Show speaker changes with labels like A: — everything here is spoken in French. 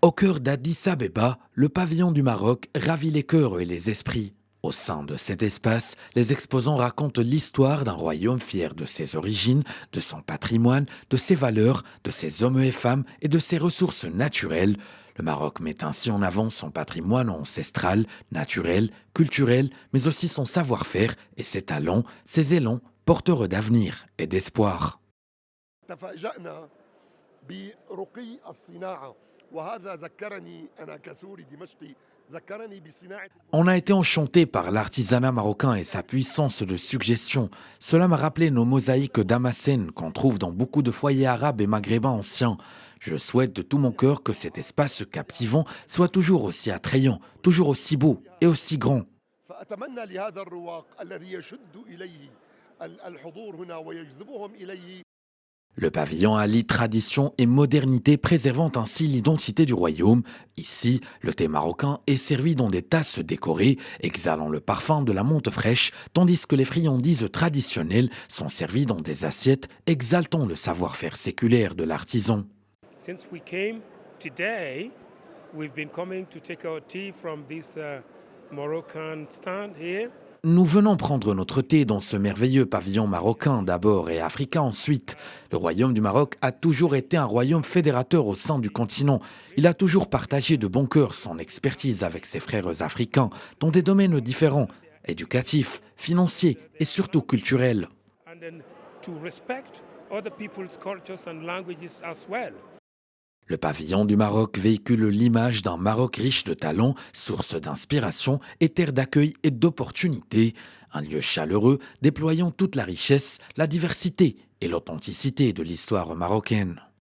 A: Au cœur d'Addis Abeba, le pavillon du Maroc ravit les cœurs et les esprits. Au sein de cet espace, les exposants racontent l'histoire d'un royaume fier de ses origines, de son patrimoine, de ses valeurs, de ses hommes et femmes et de ses ressources naturelles. Le Maroc met ainsi en avant son patrimoine ancestral, naturel, culturel, mais aussi son savoir-faire et ses talents, ses élans, porteurs d'avenir et d'espoir.
B: تفاجأنا برقي الصناعة وهذا ذكرني أنا كسوري دمشقي ذكرني بصناعة.
A: On a été enchanté par l'artisanat marocain et sa puissance de suggestion. Cela m'a rappelé nos mosaïques damascènes qu'on trouve dans beaucoup de foyers arabes et maghrébins anciens. Je souhaite de tout mon cœur que cet espace captivant soit toujours aussi attrayant, toujours aussi beau et aussi grand.
B: فأتمنى لهذا الرواق الذي يشد إليه الحضور هنا ويجذبهم إليه.
A: Le pavillon allie tradition et modernité, préservant ainsi l'identité du royaume. Ici, le thé marocain est servi dans des tasses décorées, exhalant le parfum de la menthe fraîche, tandis que les friandises traditionnelles sont servies dans des assiettes, exaltant le savoir-faire séculaire de l'artisan.
C: Since we came today, we've been coming to take our tea from this Moroccan stand here.
A: Nous venons prendre notre thé dans ce merveilleux pavillon marocain d'abord et africain ensuite. Le royaume du Maroc a toujours été un royaume fédérateur au sein du continent. Il a toujours partagé de bon cœur son expertise avec ses frères africains dans des domaines différents, éducatifs, financiers et surtout culturels.
C: And then to respect other people's cultures and languages as well.
A: Le pavillon du Maroc véhicule l'image d'un Maroc riche de talents, source d'inspiration et terre d'accueil et d'opportunités. Un lieu chaleureux déployant toute la richesse, la diversité et l'authenticité de l'histoire marocaine.